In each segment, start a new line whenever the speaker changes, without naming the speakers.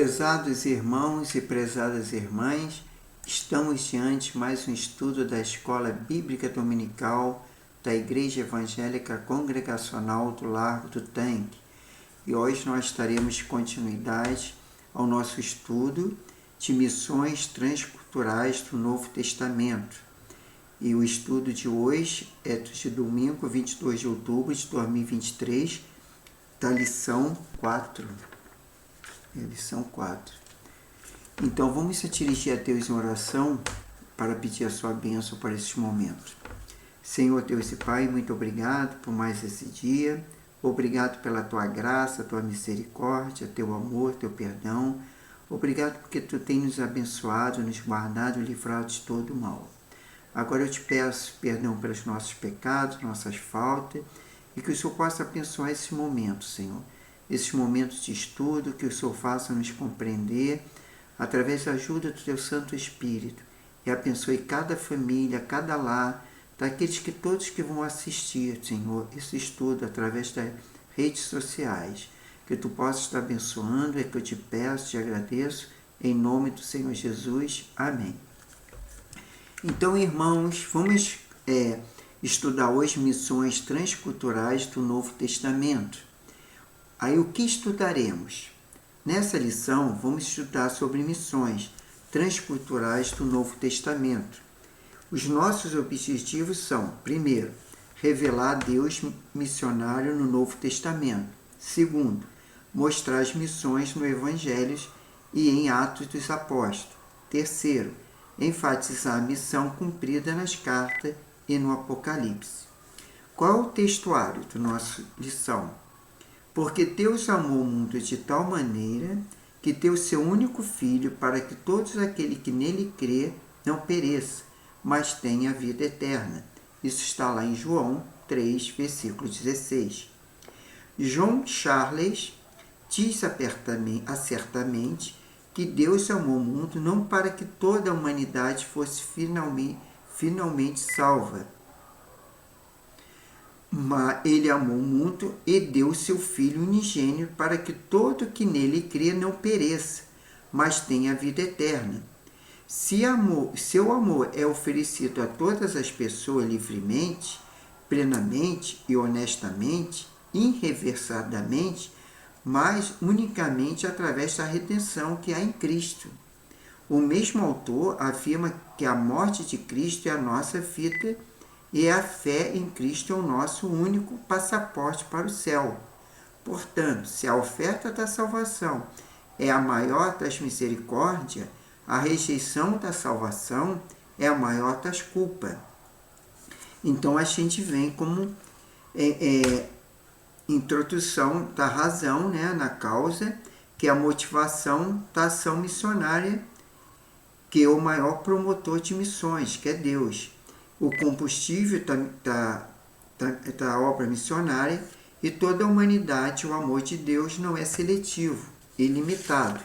Prezados irmãos e prezadas irmãs, estamos diante de mais um estudo da Escola Bíblica Dominical da Igreja Evangélica Congregacional do Largo do Tanque. E hoje nós estaremos continuidade ao nosso estudo de missões transculturais do Novo Testamento. E o estudo de hoje é de domingo, 22 de outubro de 2023, da lição 4. Lição 4. Então vamos se dirigir a Deus em oração para pedir a sua bênção para este momento. Senhor Deus e Pai, muito obrigado por mais esse dia. Obrigado pela tua graça, tua misericórdia, teu amor, teu perdão. Obrigado porque tu tens nos abençoado, nos guardado e livrado de todo o mal. Agora eu te peço perdão pelos nossos pecados, nossas faltas, e que o Senhor possa abençoar esse momento, Senhor. Esses momentos de estudo, que o Senhor faça nos compreender através da ajuda do teu Santo Espírito, e abençoe cada família, cada lar, daqueles que todos que vão assistir, Senhor, esse estudo através das redes sociais. Que tu possas estar abençoando, é que eu te peço, te agradeço, em nome do Senhor Jesus. Amém. Então, irmãos, vamos estudar hoje missões transculturais do Novo Testamento. Aí o que estudaremos? Nessa lição vamos estudar sobre missões transculturais do Novo Testamento. Os nossos objetivos são, primeiro, revelar Deus missionário no Novo Testamento. Segundo, mostrar as missões no Evangelho e em Atos dos Apóstolos. Terceiro, enfatizar a missão cumprida nas cartas e no Apocalipse. Qual é o textuário da nossa lição? Porque Deus amou o mundo de tal maneira que deu seu único Filho para que todos aqueles que nele crê não pereçam, mas tenham a vida eterna. Isso está lá em João 3, versículo 16. John Charles diz acertamente que Deus amou o mundo não para que toda a humanidade fosse finalmente salva, mas ele amou o mundo e deu seu Filho unigênito para que todo que nele crê não pereça, mas tenha a vida eterna. Seu amor é oferecido a todas as pessoas livremente, plenamente e honestamente, irreversadamente, mas unicamente através da redenção que há em Cristo. O mesmo autor afirma que a morte de Cristo é a nossa vida e a fé em Cristo é o nosso único passaporte para o céu. Portanto, se a oferta da salvação é a maior das misericórdias, a rejeição da salvação é a maior das culpas. Então a gente vem como introdução da razão, na causa, que é a motivação da ação missionária, que é o maior promotor de missões, que é Deus. O combustível da obra missionária e toda a humanidade, o amor de Deus não é seletivo, ilimitado.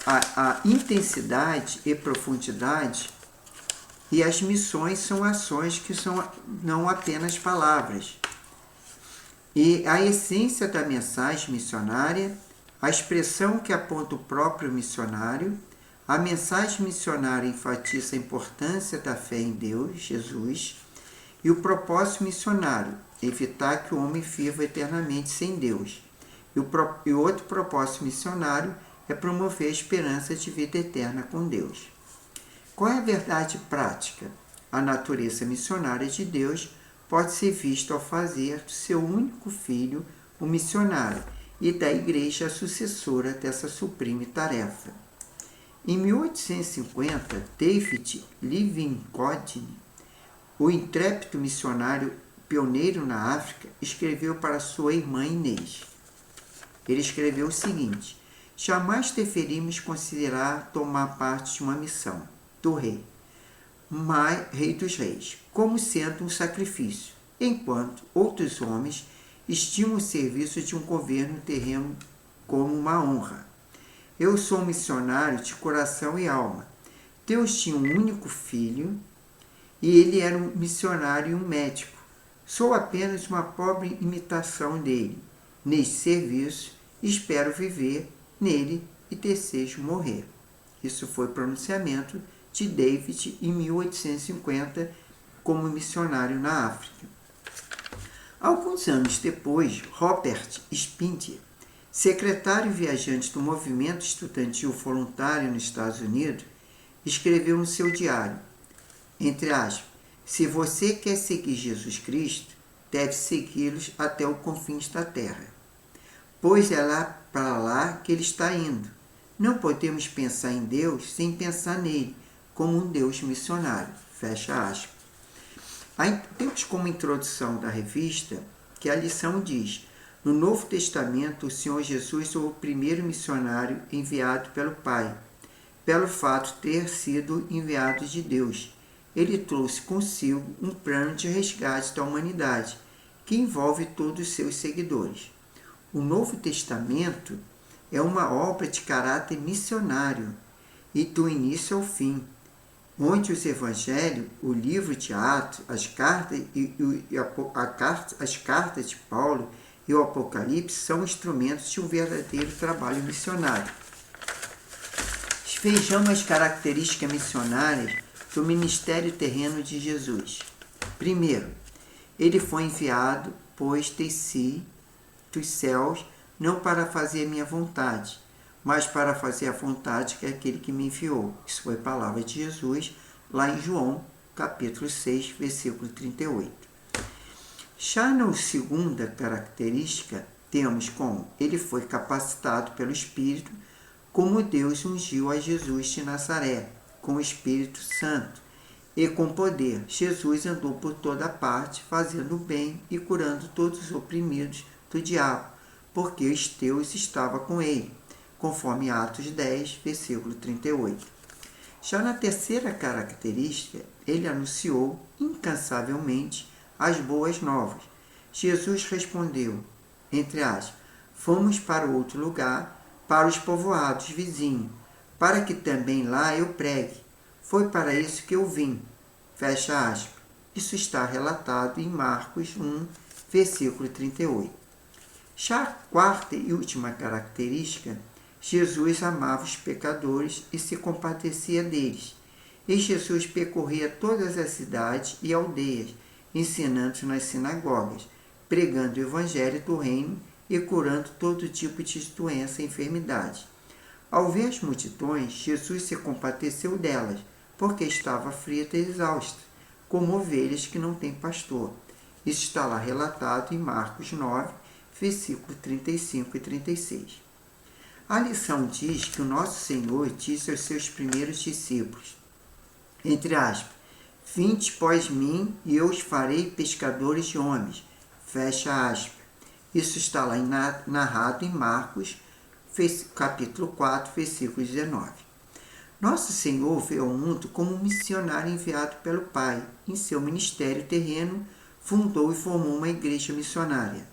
A intensidade e profundidade, e as missões são ações que são não apenas palavras. E a essência da mensagem missionária, a expressão que aponta o próprio missionário. A mensagem missionária enfatiza a importância da fé em Deus, Jesus, e o propósito missionário, evitar que o homem viva eternamente sem Deus. E o outro propósito missionário é promover a esperança de vida eterna com Deus. Qual é a verdade prática? A natureza missionária de Deus pode ser vista ao fazer do seu único filho o missionário e da igreja a sucessora dessa sublime tarefa. Em 1850, David Livingstone, o intrépido missionário pioneiro na África, escreveu para sua irmã Inês. Ele escreveu o seguinte: jamais deveríamos considerar tomar parte de uma missão do rei dos reis, como sendo um sacrifício, enquanto outros homens estimam o serviço de um governo terreno como uma honra. Eu sou um missionário de coração e alma. Deus tinha um único filho e ele era um missionário e um médico. Sou apenas uma pobre imitação dele. Neste serviço, espero viver nele e desejo morrer. Isso foi pronunciamento de David em 1850 como missionário na África. Alguns anos depois, Robert Spinter, secretário viajante do movimento estudantil voluntário nos Estados Unidos, escreveu no seu diário, entre aspas, se você quer seguir Jesus Cristo, deve segui-los até os confins da terra, pois é lá para lá que ele está indo. Não podemos pensar em Deus sem pensar nele, como um Deus missionário. Fecha aspas. Temos como introdução da revista que a lição diz: no Novo Testamento, o Senhor Jesus foi o primeiro missionário enviado pelo Pai, pelo fato de ter sido enviado de Deus. Ele trouxe consigo um plano de resgate da humanidade, que envolve todos os seus seguidores. O Novo Testamento é uma obra de caráter missionário, e do início ao fim, onde os evangelhos, o livro de Atos, as cartas de Paulo e o Apocalipse são instrumentos de um verdadeiro trabalho missionário. Vejamos as características missionárias do ministério terreno de Jesus. Primeiro, ele foi enviado, pois desci dos céus, não para fazer a minha vontade, mas para fazer a vontade que é aquele que me enviou. Isso foi a palavra de Jesus, lá em João, capítulo 6, versículo 38. Já na segunda característica, temos como ele foi capacitado pelo Espírito, como Deus ungiu a Jesus de Nazaré, com o Espírito Santo e com poder. Jesus andou por toda parte, fazendo o bem e curando todos os oprimidos do diabo, porque Deus estava com ele, conforme Atos 10, versículo 38. Já na terceira característica, ele anunciou incansavelmente as boas novas. Jesus respondeu, entre aspas, fomos para outro lugar, para os povoados vizinhos, para que também lá eu pregue. Foi para isso que eu vim. Fecha aspas. Isso está relatado em Marcos 1, versículo 38. Já a quarta e última característica, Jesus amava os pecadores e se compadecia deles. E Jesus percorria todas as cidades e aldeias, ensinando nas sinagogas, pregando o evangelho do reino e curando todo tipo de doença e enfermidade. Ao ver as multidões, Jesus se compadeceu delas, porque estava aflita e exausta, como ovelhas que não têm pastor. Isso está lá relatado em Marcos 9, versículo 35 e 36. A lição diz que o nosso Senhor disse aos seus primeiros discípulos, entre aspas, vinde após mim e eu os farei pescadores de homens. Fecha aspas. Isso está lá narrado em Marcos, capítulo 4, versículo 19. Nosso Senhor veio ao mundo como um missionário enviado pelo Pai. Em seu ministério terreno, fundou e formou uma igreja missionária.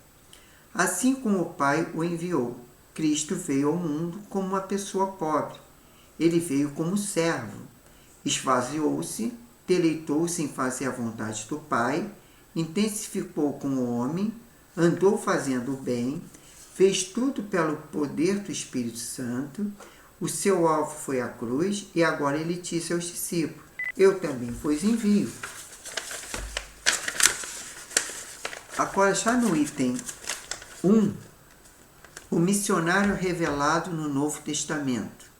Assim como o Pai o enviou, Cristo veio ao mundo como uma pessoa pobre. Ele veio como servo, esvaziou-se, deleitou-se em fazer a vontade do Pai, intensificou com o homem, andou fazendo o bem, fez tudo pelo poder do Espírito Santo. O seu alvo foi a cruz e agora ele disse aos discípulos, eu também vos envio. Agora, já no item 1, o missionário revelado no Novo Testamento.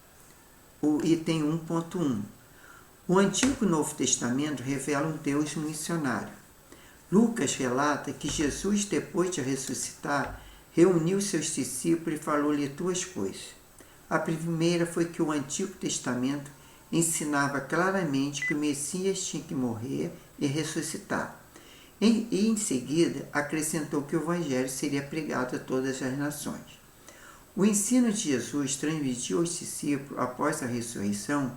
O item 1.1. O Antigo e Novo Testamento revela um Deus missionário. Lucas relata que Jesus, depois de ressuscitar, reuniu seus discípulos e falou-lhe duas coisas. A primeira foi que o Antigo Testamento ensinava claramente que o Messias tinha que morrer e ressuscitar. E em seguida, acrescentou que o Evangelho seria pregado a todas as nações. O ensino de Jesus transmitido aos discípulos após a ressurreição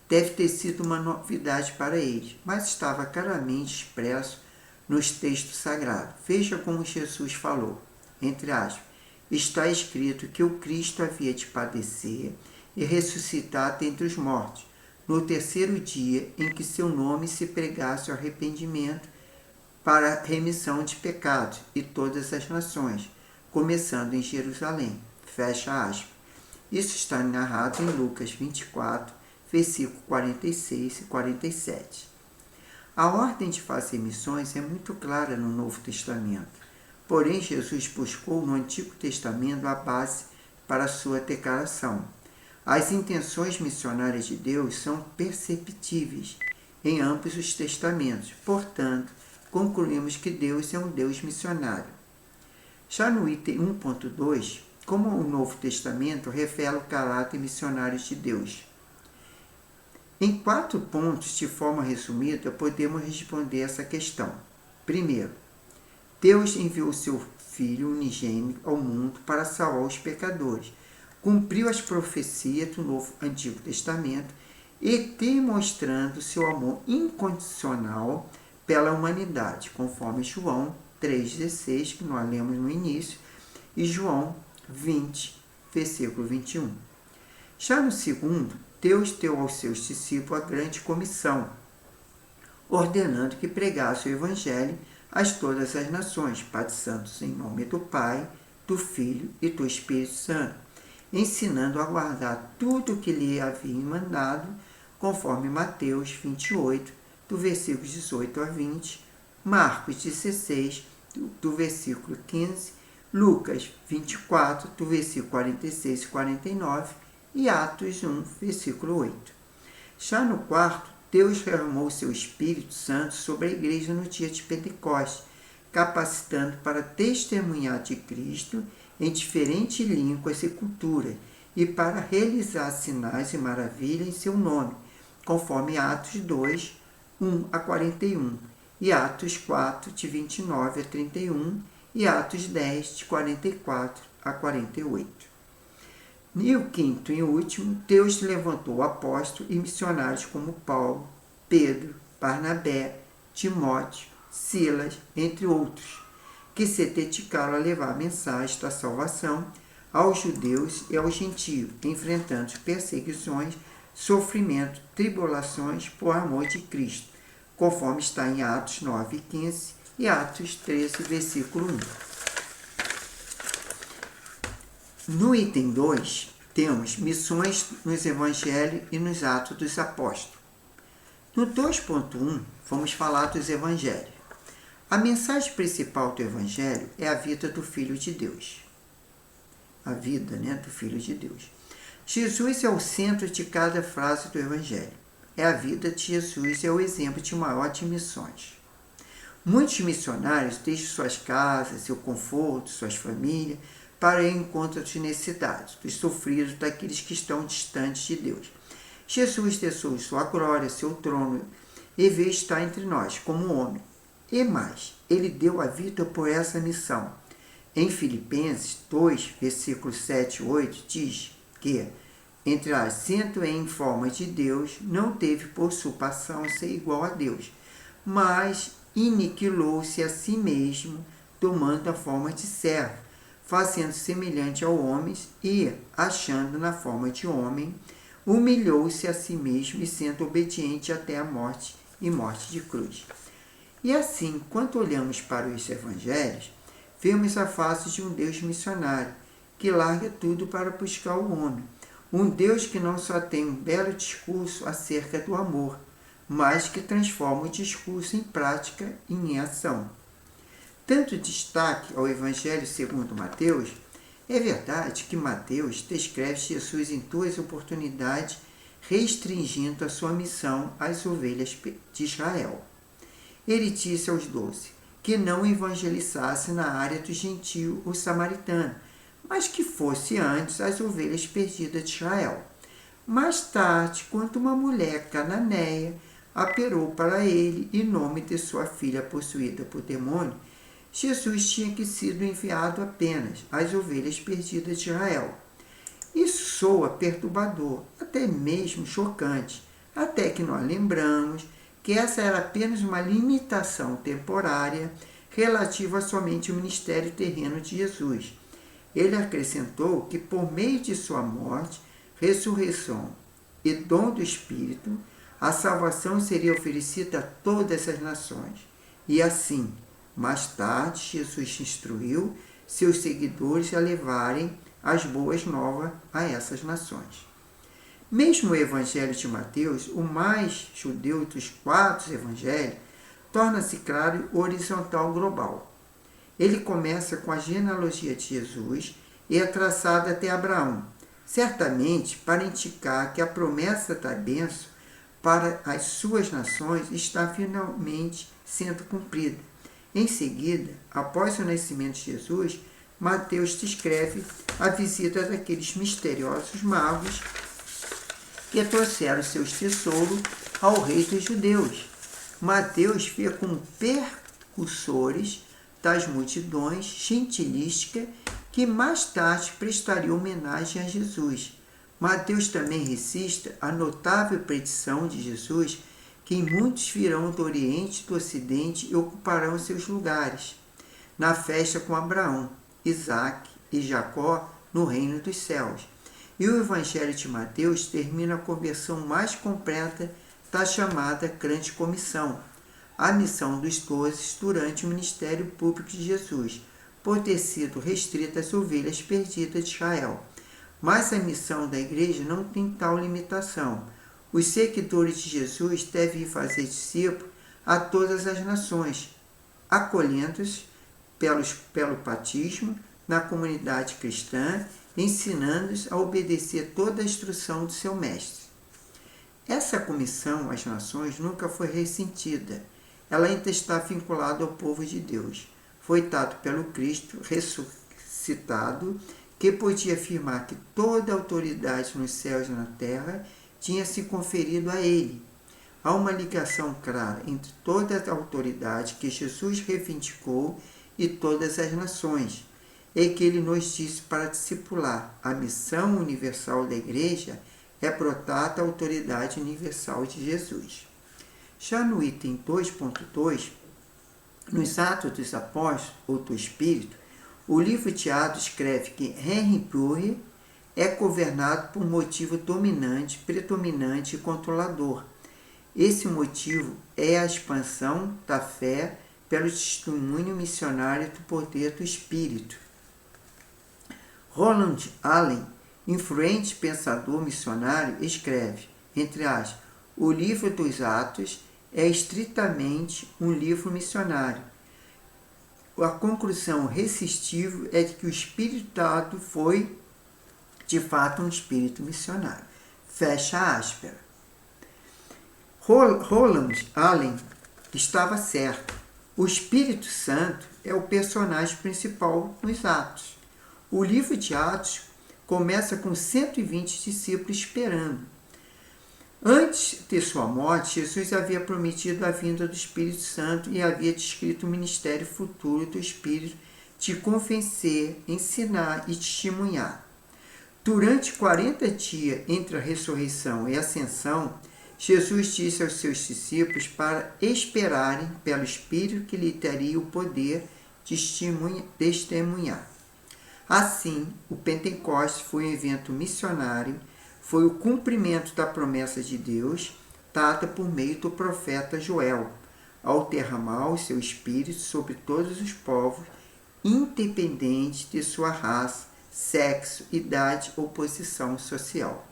deve ter sido uma novidade para eles, mas estava claramente expresso nos textos sagrados. Veja como Jesus falou, entre aspas, está escrito que o Cristo havia de padecer e ressuscitar dentre os mortos, no terceiro dia em que seu nome se pregasse o arrependimento para a remissão de pecados e todas as nações, começando em Jerusalém. Fecha aspas. Isso está narrado em Lucas 24, versículo 46 e 47. A ordem de fazer missões é muito clara no Novo Testamento. Porém, Jesus buscou no Antigo Testamento a base para sua declaração. As intenções missionárias de Deus são perceptíveis em ambos os testamentos. Portanto, concluímos que Deus é um Deus missionário. Já no item 1.2, como o Novo Testamento revela o caráter missionário de Deus. Em 4 pontos, de forma resumida, podemos responder essa questão. Primeiro, Deus enviou seu Filho unigênito ao mundo para salvar os pecadores, cumpriu as profecias do Antigo Testamento e demonstrando seu amor incondicional pela humanidade, conforme João 3,16, que nós lemos no início, e João 20, versículo 21. Já no segundo, Deus deu aos seus discípulos a grande comissão, ordenando que pregasse o Evangelho a todas as nações, batizando-os em nome do Pai, do Filho e do Espírito Santo, ensinando a guardar tudo o que lhe havia mandado, conforme Mateus 28, do versículo 18 a 20, Marcos 16, do versículo 15, Lucas 24, do versículo 46 e 49, e Atos 1, versículo 8. Já no quarto, Deus derramou seu Espírito Santo sobre a igreja no dia de Pentecostes, capacitando para testemunhar de Cristo em diferentes línguas e culturas e para realizar sinais e maravilhas em seu nome, conforme Atos 2, 1 a 41, e Atos 4, de 29 a 31, e Atos 10, de 44 a 48. E o quinto e último, Deus levantou apóstolos e missionários como Paulo, Pedro, Barnabé, Timóteo, Silas, entre outros, que se dedicaram a levar a mensagem da salvação aos judeus e aos gentios, enfrentando perseguições, sofrimento, tribulações por amor de Cristo, conforme está em Atos 9, 15 e Atos 13, versículo 1. No item 2, temos missões nos Evangelhos e nos Atos dos Apóstolos. No 2.1, vamos falar dos Evangelhos. A mensagem principal do Evangelho é a vida do Filho de Deus. A vida, do Filho de Deus. Jesus é o centro de cada frase do Evangelho. A vida de Jesus é o exemplo de maior de missões. Muitos missionários deixam suas casas, seu conforto, suas famílias, para ir em encontro das necessidades, dos sofridos, daqueles que estão distantes de Deus. Jesus deixou sua glória, seu trono, e veio estar entre nós como homem. E mais, ele deu a vida por essa missão. Em Filipenses 2, versículos 7 e 8, diz que, sendo em forma de Deus, não teve por usurpação ser igual a Deus, mas aniquilou-se a si mesmo, tomando a forma de servo, fazendo semelhante ao homem e, achando na forma de homem, humilhou-se a si mesmo e sendo obediente até a morte e morte de cruz. E assim, quando olhamos para os evangelhos, vemos a face de um Deus missionário, que larga tudo para buscar o homem. Um Deus que não só tem um belo discurso acerca do amor, mas que transforma o discurso em prática e em ação. Tanto destaque ao Evangelho segundo Mateus, é verdade que Mateus descreve Jesus em 2 oportunidades, restringindo a sua missão às ovelhas de Israel. Ele disse aos 12 que não evangelizasse na área do gentio ou samaritano, mas que fosse antes as ovelhas perdidas de Israel. Mais tarde, quando uma mulher cananeia apelou para ele em nome de sua filha possuída por demônio, Jesus tinha que sido enviado apenas às ovelhas perdidas de Israel. Isso soa perturbador, até mesmo chocante, até que nós lembramos que essa era apenas uma limitação temporária relativa somente ao ministério terreno de Jesus. Ele acrescentou que por meio de sua morte, ressurreição e dom do Espírito, a salvação seria oferecida a todas as nações. E assim, mais tarde, Jesus instruiu seus seguidores a levarem as boas novas a essas nações. Mesmo o Evangelho de Mateus, o mais judeu dos 4 evangelhos, torna-se claro horizontal global. Ele começa com a genealogia de Jesus e é traçado até Abraão, certamente para indicar que a promessa da bênção para as suas nações está finalmente sendo cumprida. Em seguida, após o nascimento de Jesus, Mateus descreve a visita daqueles misteriosos magos que trouxeram seus tesouros ao rei dos judeus. Mateus vê como percussores das multidões gentilísticas que mais tarde prestariam homenagem a Jesus. Mateus também registra a notável predição de Jesus que muitos virão do Oriente e do Ocidente e ocuparão seus lugares na festa com Abraão, Isaque e Jacó no reino dos céus. E o Evangelho de Mateus termina com a versão mais completa da chamada Grande Comissão, a missão dos 12 durante o ministério público de Jesus, por ter sido restrita às ovelhas perdidas de Israel. Mas a missão da igreja não tem tal limitação. Os seguidores de Jesus devem fazer discípulos a todas as nações, acolhendo-os pelo batismo na comunidade cristã, ensinando-os a obedecer toda a instrução do seu mestre. Essa comissão às nações nunca foi ressentida. Ela ainda está vinculada ao povo de Deus. Foi dado pelo Cristo ressuscitado, que podia afirmar que toda a autoridade nos céus e na terra tinha se conferido a ele. Há uma ligação clara entre toda a autoridade que Jesus reivindicou e todas as nações, e que ele nos disse para discipular. A missão universal da igreja é brotar da autoridade universal de Jesus. Já no item 2.2, nos Atos dos Apóstolos ou do Espírito, o livro de Atos escreve que Henry Breuer é governado por um motivo dominante, predominante e controlador. Esse motivo é a expansão da fé pelo testemunho missionário do poder do Espírito. Roland Allen, influente pensador missionário, escreve, entre aspas, o livro dos Atos é estritamente um livro missionário. A conclusão irresistível é de que o Espírito dado foi, de fato, um espírito missionário. Fecha aspas. Roland Allen estava certo. O Espírito Santo é o personagem principal nos Atos. O livro de Atos começa com 120 discípulos esperando. Antes de sua morte, Jesus havia prometido a vinda do Espírito Santo e havia descrito o ministério futuro do Espírito de convencer, ensinar e testemunhar. Durante 40 dias entre a ressurreição e a ascensão, Jesus disse aos seus discípulos para esperarem pelo Espírito que lhe teria o poder de testemunhar. Assim, o Pentecostes foi um evento missionário, foi o cumprimento da promessa de Deus, dada por meio do profeta Joel, ao derramar o seu Espírito sobre todos os povos, independente de sua raça, sexo, idade ou posição social.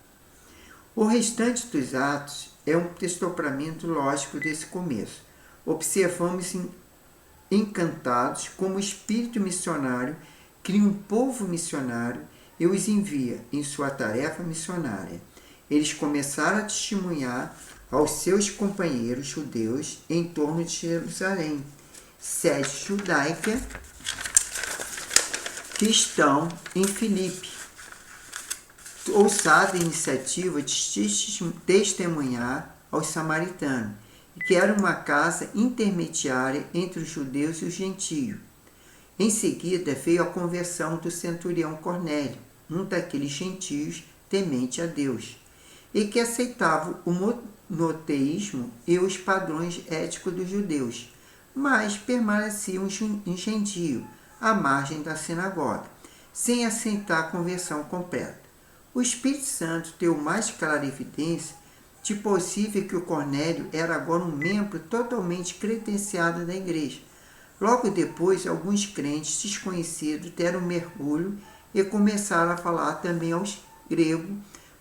O restante dos Atos é um desdobramento lógico desse começo. Observamos encantados como o espírito missionário cria um povo missionário e os envia em sua tarefa missionária. Eles começaram a testemunhar aos seus companheiros judeus em torno de Jerusalém, sede judaica, que estão em Filipe. Ousada iniciativa de testemunhar aos samaritanos, que era uma casa intermediária entre os judeus e os gentios. Em seguida veio a conversão do centurião Cornélio, um daqueles gentios temente a Deus, e que aceitava o monoteísmo e os padrões éticos dos judeus, mas permanecia um gentio à margem da sinagoga, sem aceitar a conversão completa. O Espírito Santo deu mais clara evidência de possível que o Cornélio era agora um membro totalmente credenciado da igreja. Logo depois, alguns crentes desconhecidos deram mergulho e começaram a falar também aos gregos,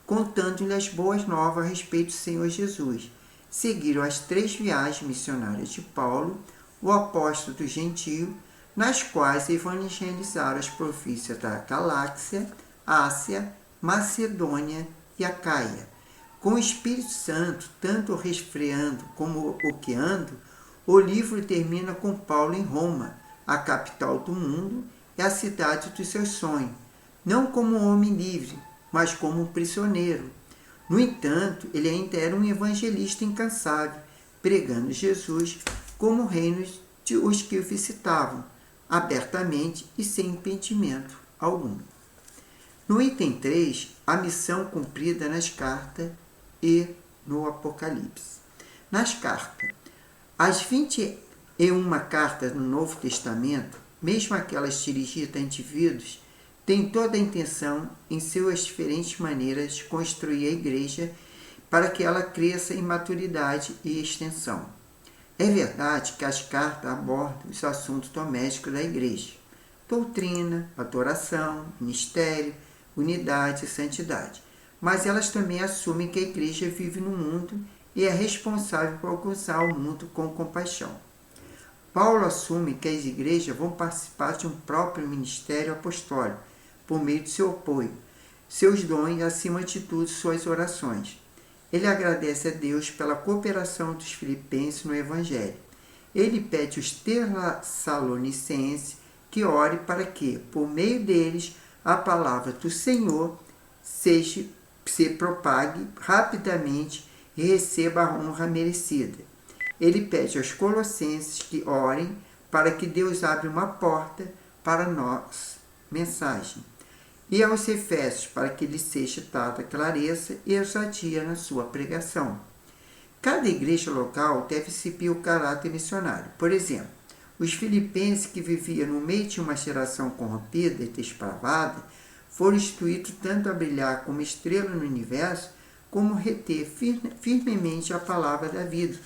contando-lhe as boas novas a respeito do Senhor Jesus. Seguiram as 3 viagens missionárias de Paulo, o apóstolo do gentio, nas quais evangelizaram as províncias da Galáxia, Ásia, Macedônia e Acaia. Com o Espírito Santo, tanto resfriando como oqueando, o livro termina com Paulo em Roma, a capital do mundo e a cidade dos seus sonhos, não como um homem livre, mas como um prisioneiro. No entanto, ele ainda era um evangelista incansável, pregando Jesus como reinos de os que o visitavam, abertamente e sem impedimento algum. No item 3, a missão cumprida nas cartas e no Apocalipse. Nas cartas, as 21 cartas no Novo Testamento, mesmo aquelas dirigidas a indivíduos, têm toda a intenção, em suas diferentes maneiras, de construir a igreja para que ela cresça em maturidade e extensão. É verdade que as cartas abordam os assuntos domésticos da igreja: doutrina, adoração, ministério, unidade e santidade. Mas elas também assumem que a igreja vive no mundo e é responsável por alcançar o mundo com compaixão. Paulo assume que as igrejas vão participar de um próprio ministério apostólico, por meio de seu apoio, seus dons e, acima de tudo, suas orações. Ele agradece a Deus pela cooperação dos filipenses no Evangelho. Ele pede aos tessalonicenses que ore para que, por meio deles, a palavra do Senhor se propague rapidamente e receba a honra merecida. Ele pede aos colossenses que orem para que Deus abra uma porta para nossa mensagem, e aos efésios para que lhe seja dada clareza e ousadia na sua pregação. Cada igreja local deve exibir o caráter missionário. Por exemplo, os filipenses, que viviam no meio de uma geração corrompida e despravada, foram instruídos tanto a brilhar como estrela no universo, como reter firmemente a palavra da vida,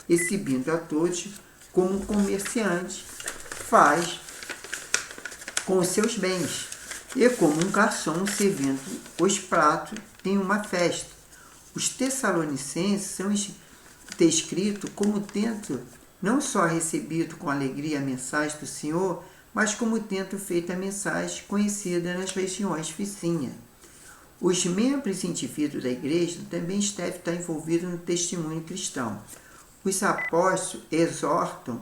exibindo a todos como um comerciante faz com os seus bens, e como um garçom servindo os pratos em uma festa. Os tessalonicenses são descritos como tendo não só recebido com alegria a mensagem do Senhor, mas como tendo feito a mensagem conhecida nas regiões vizinhas. Os membros indivíduos da igreja também devem estar envolvidos no testemunho cristão. Os apóstolos exortam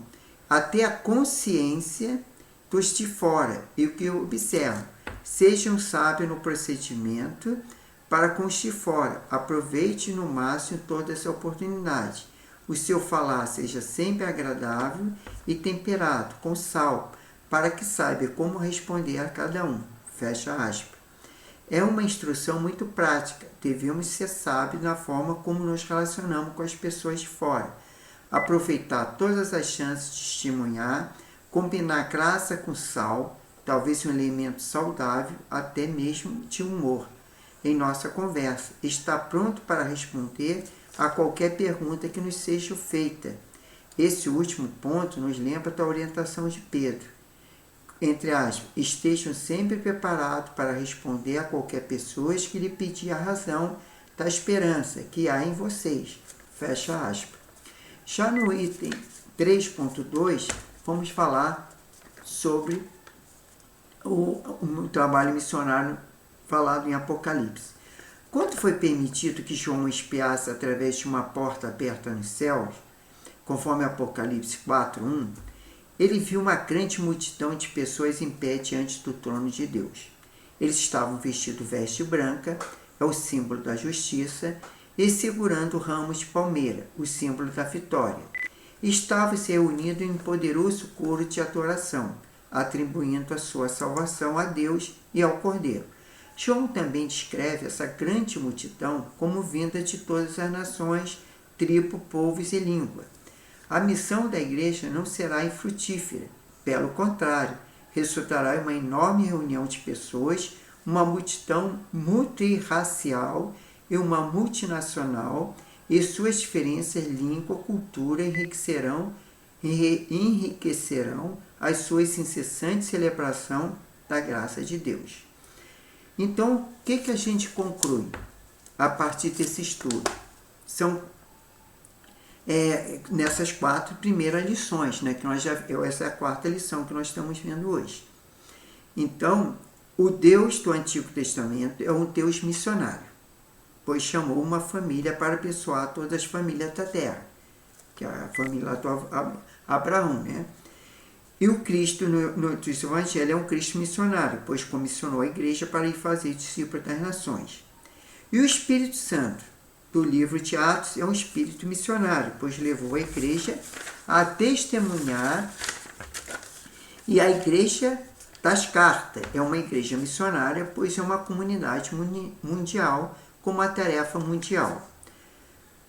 até a consciência dos de fora e o que observam. Sejam sábios no procedimento para com os de fora. Aproveite no máximo toda essa oportunidade. O seu falar seja sempre agradável e temperado com sal, para que saiba como responder a cada um. Fecha aspas. É uma instrução muito prática. Devemos ser sábios na forma como nos relacionamos com as pessoas de fora. Aproveitar todas as chances de testemunhar, combinar graça com sal, talvez um elemento saudável, até mesmo de humor, em nossa conversa. Estar pronto para responder a qualquer pergunta que nos seja feita. Esse último ponto nos lembra da orientação de Pedro. Entre aspas, estejam sempre preparados para responder a qualquer pessoa que lhe pedir a razão da esperança que há em vocês. Fecha aspas. Já no item 3.2, vamos falar sobre o trabalho missionário falado em Apocalipse. Quando foi permitido que João espiasse através de uma porta aberta nos céus, conforme Apocalipse 4.1, ele viu uma grande multidão de pessoas em pé diante do trono de Deus. Eles estavam vestidos veste branca, é o símbolo da justiça, e segurando ramos de palmeira, o símbolo da vitória. Estavam se reunindo em um poderoso coro de adoração, atribuindo a sua salvação a Deus e ao Cordeiro. João também descreve essa grande multidão como vinda de todas as nações, tribos, povos e língua. A missão da igreja não será infrutífera, pelo contrário, resultará em uma enorme reunião de pessoas, uma multidão multirracial e uma multinacional, e suas diferenças, língua, cultura enriquecerão as suas incessantes celebrações da graça de Deus. Então, o que a gente conclui a partir desse estudo? São nessas 4 primeiras lições, né, que essa é a 4ª lição que nós estamos vendo hoje. Então, o Deus do Antigo Testamento é um Deus missionário, pois chamou uma família para abençoar todas as famílias da terra, que é a família do Abraão, né? E o Cristo no Evangelho é um Cristo missionário, pois comissionou a igreja para ir fazer discípulos das nações. E o Espírito Santo, do livro de Atos, é um espírito missionário, pois levou a igreja a testemunhar, e a igreja das cartas é uma igreja missionária, pois é uma comunidade mundial com uma tarefa mundial.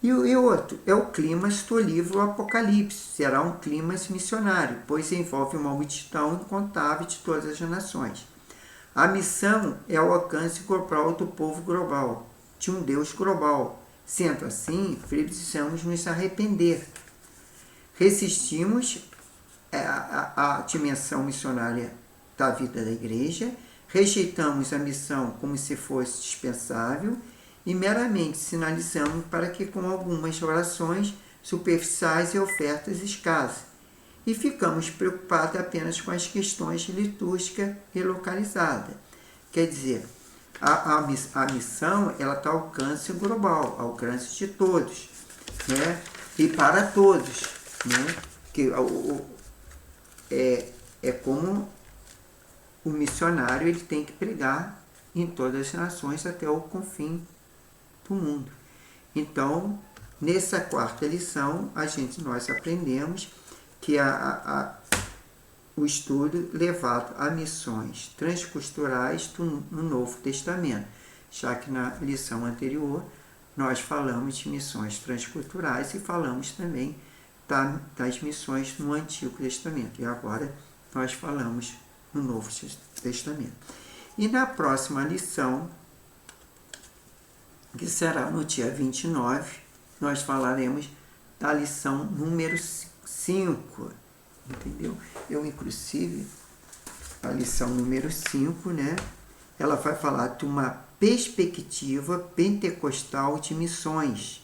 E outro é o clímax do livro Apocalipse, será um clímax missionário, pois envolve uma multidão incontável de todas as nações. A missão é o alcance global do povo global, de um Deus global. Sendo assim, precisamos nos arrepender. Resistimos à dimensão missionária da vida da igreja, rejeitamos a missão como se fosse dispensável e meramente sinalizamos para que com algumas orações superficiais e ofertas escassas, e ficamos preocupados apenas com as questões litúrgicas e localizadas. Quer dizer, a missão ela está ao alcance global, ao alcance de todos, né? E para todos, né? Que é como o missionário ele tem que pregar em todas as nações até o confim do mundo. Então, nessa 4ª lição, nós aprendemos que o estudo levado a missões transculturais no Novo Testamento, já que na lição anterior nós falamos de missões transculturais e falamos também das missões no Antigo Testamento. E agora nós falamos no Novo Testamento. E na próxima lição, que será no dia 29, nós falaremos da lição número 5, entendeu? Inclusive, a lição número 5, né? Ela vai falar de uma perspectiva pentecostal de missões,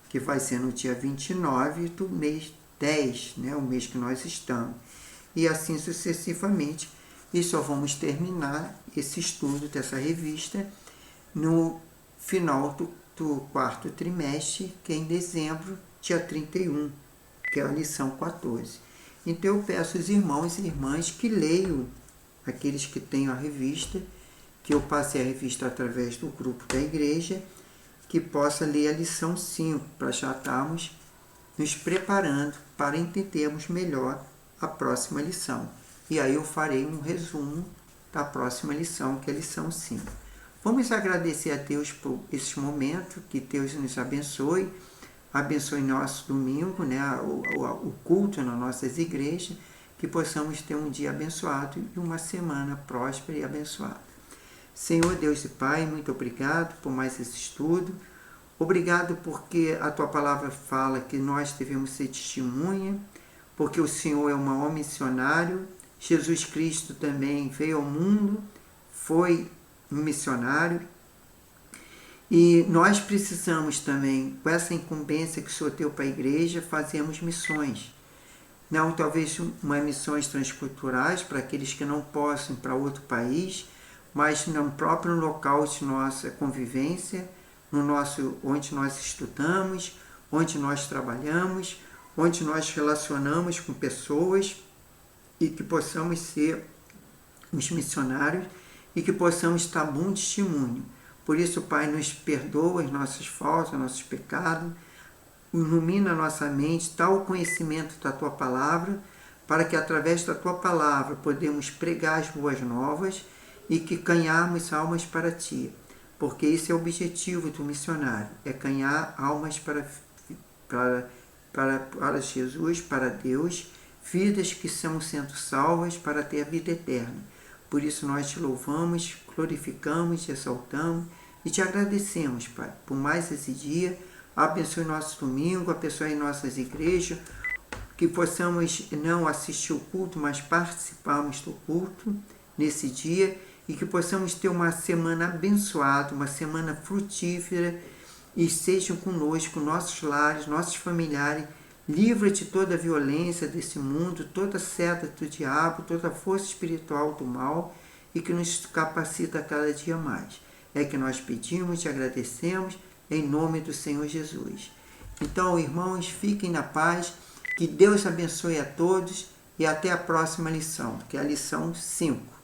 que vai ser no dia 29 do mês 10, né? O mês que nós estamos. E assim sucessivamente. E só vamos terminar esse estudo dessa revista no final do 4º trimestre, que é em dezembro, dia 31, que é a lição 14. Então eu peço aos irmãos e irmãs que leiam, aqueles que têm a revista, que eu passei a revista através do grupo da igreja, que possa ler a lição 5, para já estarmos nos preparando para entendermos melhor a próxima lição. E aí eu farei um resumo da próxima lição, que é a lição 5. Vamos agradecer a Deus por esse momento, que Deus nos abençoe nosso domingo, né, o culto nas nossas igrejas, que possamos ter um dia abençoado e uma semana próspera e abençoada. Senhor Deus e Pai, muito obrigado por mais esse estudo. Obrigado porque a Tua palavra fala que nós devemos ser testemunha, porque o Senhor é o maior missionário. Jesus Cristo também veio ao mundo, foi um missionário. E nós precisamos também, com essa incumbência que o Senhor deu para a igreja, fazermos missões. Não talvez missões transculturais para aqueles que não possam ir para outro país, mas no próprio local de nossa convivência, onde nós estudamos, onde nós trabalhamos, onde nós relacionamos com pessoas, e que possamos ser os missionários e que possamos estar bom testemunho. Por isso, Pai, nos perdoa as nossas faltas, nossos pecados, ilumina a nossa mente, dá o conhecimento da Tua palavra, para que através da Tua palavra podemos pregar as boas novas e que ganharmos almas para Ti, porque esse é o objetivo do missionário, é ganhar almas para Jesus, para Deus, vidas que são sendo salvas para ter a vida eterna. Por isso nós Te louvamos, glorificamos, Te exaltamos e Te agradecemos, Pai, por mais esse dia. Abençoe nosso domingo, abençoe nossas igrejas, que possamos não assistir o culto, mas participarmos do culto nesse dia, e que possamos ter uma semana abençoada, uma semana frutífera, e estejam conosco, nossos lares, nossos familiares. Livra-te toda a violência desse mundo, toda seta do diabo, toda força espiritual do mal, e que nos capacita a cada dia mais. É que nós pedimos e agradecemos em nome do Senhor Jesus. Então, irmãos, fiquem na paz, que Deus abençoe a todos e até a próxima lição, que é a lição 5.